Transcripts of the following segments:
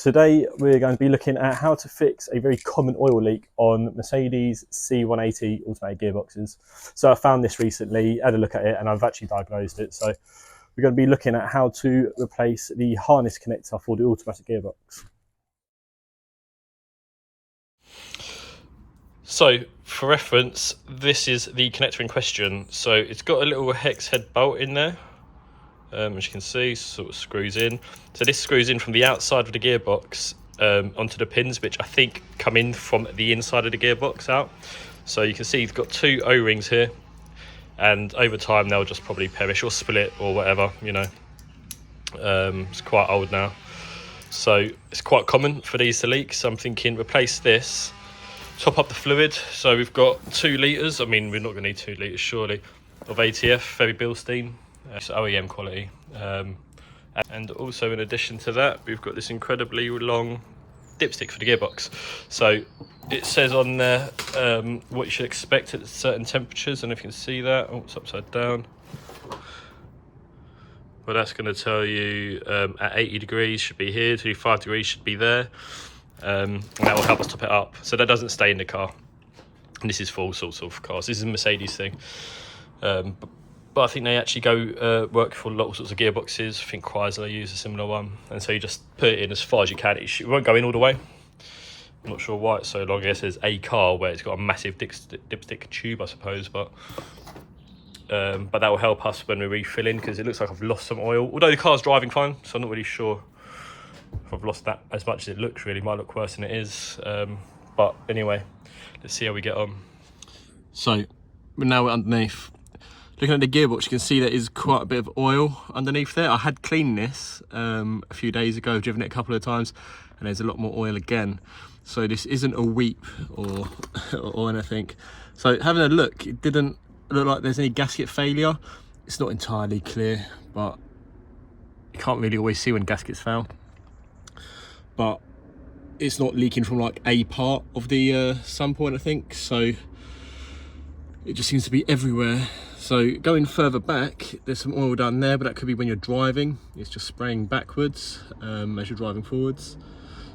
Today we're going to be looking at how to fix a very common oil leak on Mercedes C180 automatic gearboxes. So I found this recently, had a look at it, and I've actually diagnosed it. So we're going to be looking at how to replace the harness connector for the automatic gearbox. So for reference, this is the connector in question. So it's got a little hex head bolt in there. As you can see, sort of screws in. So this screws in from the outside of the gearbox onto the pins, which I think come in from the inside of the gearbox out. So you can see you've got two O-rings here, and over time they'll just probably perish or split or whatever, you know. It's quite old now, so it's quite common for these to leak. So I'm thinking replace this, top up the fluid. So we've got 2 litres, I mean we're not going to need 2 litres surely, of ATF, very Bilstein. It's OEM quality, and also in addition to that we've got this incredibly long dipstick for the gearbox. So it says on there what you should expect at certain temperatures, and if you can see that, oh, it's upside down. Well, that's going to tell you at 80 degrees should be here, 25 degrees should be there, and that will help us top it up so that doesn't stay in the car. And this is for all sorts of cars, this is a Mercedes thing. But I think they actually go work for all sorts of gearboxes. I think Chrysler use a similar one, and so you just put it in as far as you can. It won't go in all the way. I'm not sure why it's so long. I guess there's a car where it's got a massive dipstick tube, I suppose, but that will help us when we're refilling, because it looks like I've lost some oil. Although the car's driving fine, so I'm not really sure if I've lost that as much as it looks. Really, might look worse than it is. But anyway, let's see how we get on. So now we're underneath. Looking at the gearbox, you can see there is quite a bit of oil underneath there. I had cleaned this a few days ago, I've driven it a couple of times, and there's a lot more oil again. So this isn't a weep or anything. So having a look, it didn't look like there's any gasket failure. It's not entirely clear, but you can't really always see when gaskets fail. But it's not leaking from like a part of the sun point, I think. So it just seems to be everywhere. So going further back, there's some oil down there, but that could be when you're driving. It's just spraying backwards as you're driving forwards.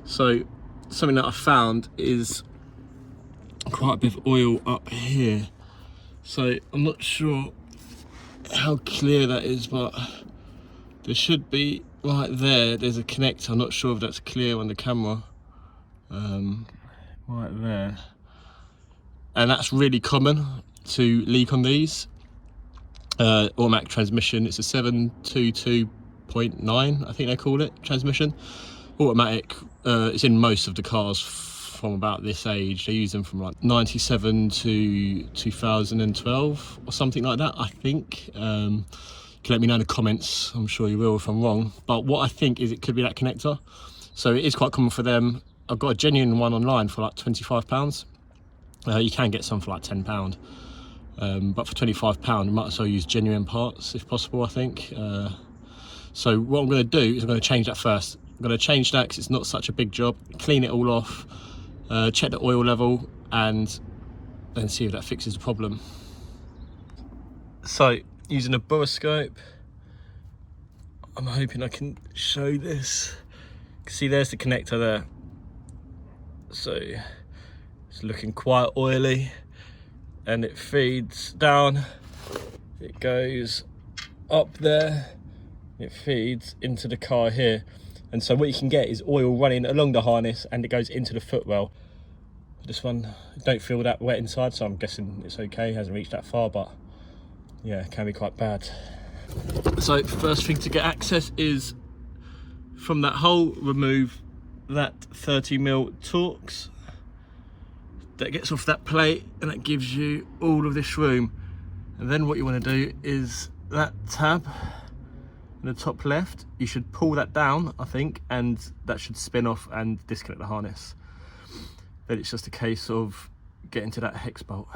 So something that I found is quite a bit of oil up here. So I'm not sure how clear that is, but there should be right there. There's a connector. I'm not sure if that's clear on the camera. Right there. And that's really common to leak on these. Automatic transmission. It's a 722.9, I think they call it, transmission. Automatic. It's in most of the cars from about this age. They use them from like 97 to 2012 or something like that, I think. You can let me know in the comments, I'm sure you will if I'm wrong, but what I think is it could be that connector. So it is quite common for them. I've got a genuine one online for like £25. You can get some for like £10. But for £25 you might as well use genuine parts if possible, I think. So what I'm going to do is I'm going to change that first. I'm going to change that because it's not such a big job, clean it all off, check the oil level, and then see if that fixes the problem. So using a boroscope, I'm hoping I can show this. See, there's the connector there, so it's looking quite oily. And it feeds down, it goes up there, it feeds into the car here. And so what you can get is oil running along the harness, and it goes into the footwell. This one, don't feel that wet inside, so I'm guessing it's okay, it hasn't reached that far, but yeah, it can be quite bad. So first thing to get access is from that hole, remove that 30mm Torx. That gets off that plate, and that gives you all of this room. And then what you want to do is that tab in the top left, you should pull that down, I think, and that should spin off and disconnect the harness. Then it's just a case of getting to that hex bolt.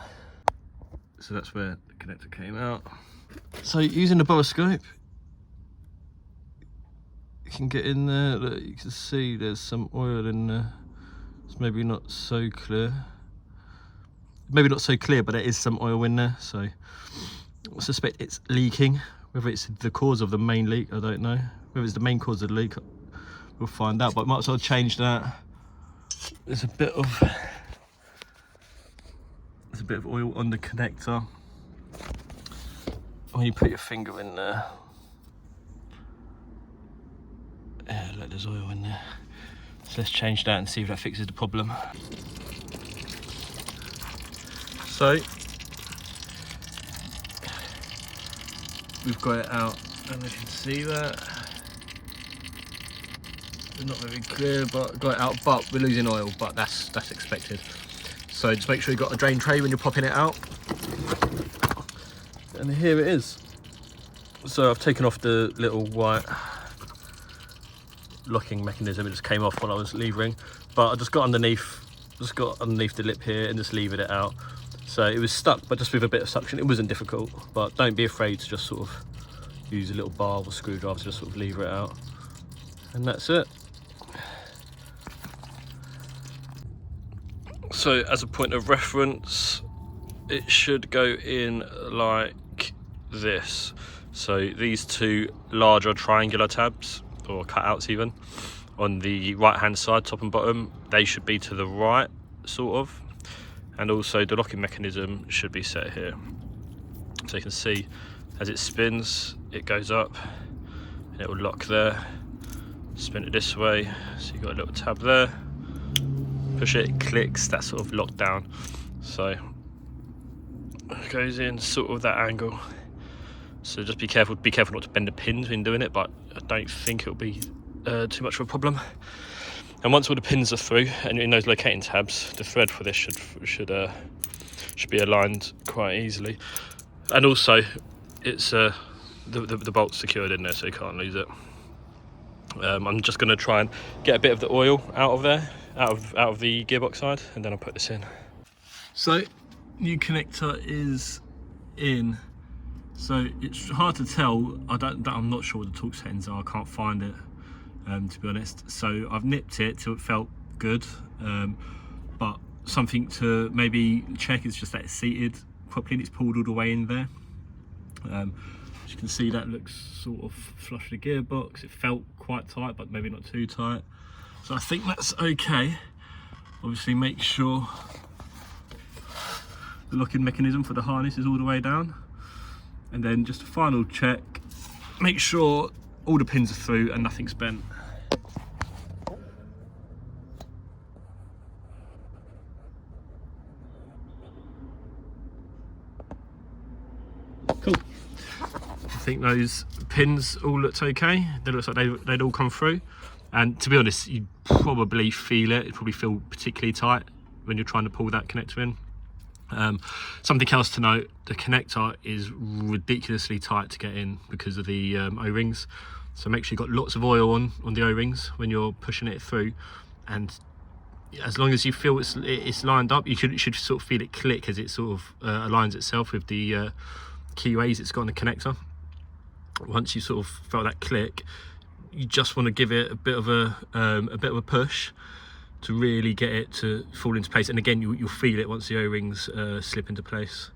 So that's where the connector came out. So using the boroscope, you can get in there. Look, you can see there's some oil in there. It's maybe not so clear. Maybe not so clear, but there is some oil in there, so I suspect it's leaking. Whether it's the cause of the main leak, I don't know. Whether it's the main cause of the leak, we'll find out. But might as well change that. There's a bit of oil on the connector. When you put your finger in there, yeah, look, there's oil in there. So let's change that and see if that fixes the problem. So we've got it out, and you can see that. It's not very clear, but got it out, but we're losing oil, but that's expected. So just make sure you've got a drain tray when you're popping it out. And here it is. So I've taken off the little white locking mechanism. It just came off when I was levering, but I just got underneath the lip here and just levered it out. So it was stuck, but just with a bit of suction. It wasn't difficult, but don't be afraid to just sort of use a little bar or screwdriver to just sort of lever it out. And that's it. So as a point of reference, it should go in like this. So these two larger triangular tabs, or cutouts even, on the right hand side, top and bottom, they should be to the right, sort of. And also the locking mechanism should be set here. So you can see as it spins, it goes up and it will lock there. Spin it this way, so you've got a little tab there. Push it, it clicks, that's sort of locked down. So it goes in sort of that angle. So just be careful not to bend the pins when doing it, but I don't think it'll be too much of a problem. And once all the pins are through and in those locating tabs, the thread for this should be aligned quite easily. And also, it's the bolt's secured in there, so you can't lose it. I'm just going to try and get a bit of the oil out of there, out of the gearbox side, and then I'll put this in. So, new connector is in. So it's hard to tell. I'm not sure what the torque settings are. I can't find it, to be honest. So I've nipped it till it felt good, but something to maybe check is just that it's seated properly and it's pulled all the way in there. As you can see, that looks sort of flush with the gearbox. It felt quite tight, but maybe not too tight. So I think that's okay. Obviously, make sure the locking mechanism for the harness is all the way down. And then just a final check, make sure all the pins are through and nothing's bent. Cool. I think those pins all looked okay. They look like they'd all come through. And to be honest, you probably feel it. It'd probably feel particularly tight when you're trying to pull that connector in. Something else to note, the connector is ridiculously tight to get in because of the O-rings. So make sure you've got lots of oil on the O-rings when you're pushing it through. And as long as you feel it's lined up, you should sort of feel it click as it sort of aligns itself with the keyways it's got on the connector. Once you sort of felt that click, you just want to give it a bit of a push to really get it to fall into place. And again, you'll feel it once the O-rings slip into place.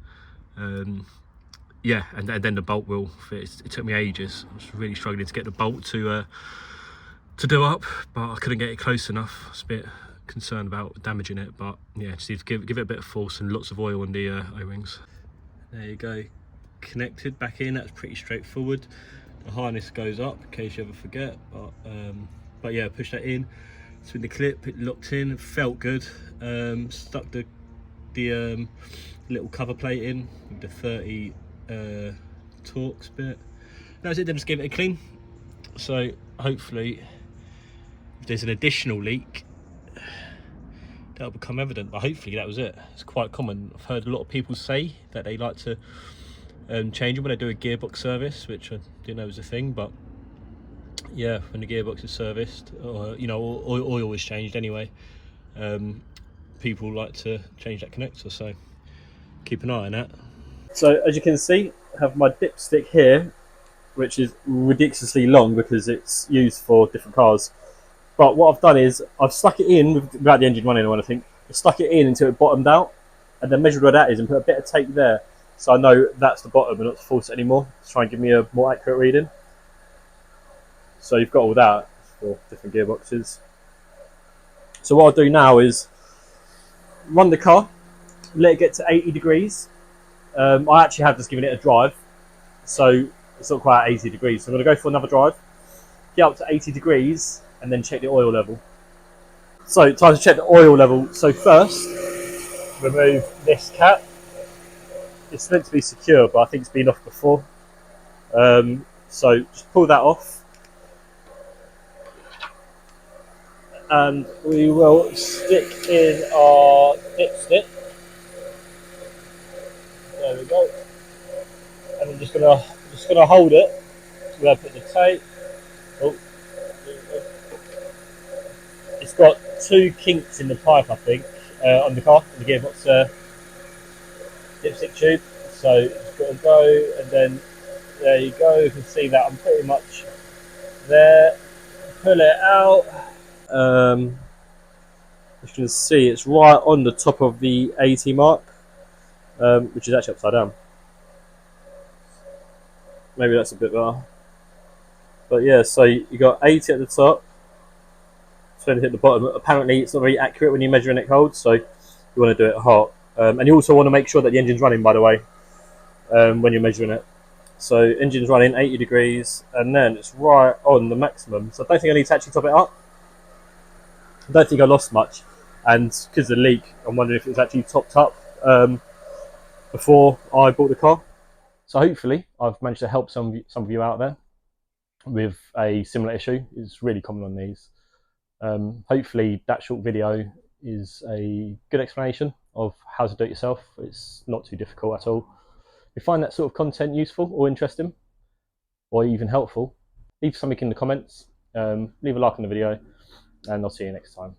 Yeah, and then the bolt will fit. It took me ages. I was really struggling to get the bolt to do up, but I couldn't get it close enough. I was a bit concerned about damaging it, but yeah, just need to give it a bit of force and lots of oil on the O-rings. There you go, connected back in. That's pretty straightforward. The harness goes up in case you ever forget, but yeah, push that in. Spin the clip, it locked in, felt good. Stuck the little cover plate in with the 30 Torx bit. That's it, then just give it a clean. So hopefully, if there's an additional leak, that'll become evident, but hopefully that was it. It's quite common. I've heard a lot of people say that they like to change them when they do a gearbox service, which I didn't know was a thing, but yeah, when the gearbox is serviced, or you know, oil is changed anyway, people like to change that connector, so keep an eye on that. So as you can see, I have my dipstick here, which is ridiculously long because it's used for different cars. But what I've done is I've stuck it in without the engine running or anything. I stuck it in until it bottomed out, and then measured where that is and put a bit of tape there, so I know that's the bottom and not to force it anymore to try and give me a more accurate reading. So you've got all that. for different gearboxes. So what I'll do now is run the car, let it get to 80 degrees. I actually have just given it a drive, so it's not quite 80 degrees. So I'm going to go for another drive, get up to 80 degrees, and then check the oil level. So time to check the oil level. So first, remove this cap. It's meant to be secure, but I think it's been off before. So just pull that off, and we will stick in our dipstick. There we go. And I'm just gonna hold it. We're gonna put the tape. Oh, it's got 2 kinks in the pipe, I think, on the car, on the gearbox dipstick tube. So it's got to go, and then there you go. You can see that I'm pretty much there. Pull it out. As you can see, it's right on the top of the 80 mark, which is actually upside down. Maybe that's a bit better. But yeah, so you got 80 at the top, 20 at the bottom. Apparently it's not very accurate when you're measuring it cold, so you want to do it hot. And you also want to make sure that the engine's running, by the way, when you're measuring it. So engine's running 80 degrees, and then it's right on the maximum. So I don't think I need to actually top it up. I don't think I lost much, and because of the leak, I'm wondering if it was actually topped up before I bought the car. So hopefully I've managed to help some of you out there with a similar issue. It's really common on these. Hopefully that short video is a good explanation of how to do it yourself. It's not too difficult at all. If you find that sort of content useful or interesting, or even helpful, leave something in the comments, leave a like on the video, and I'll see you next time.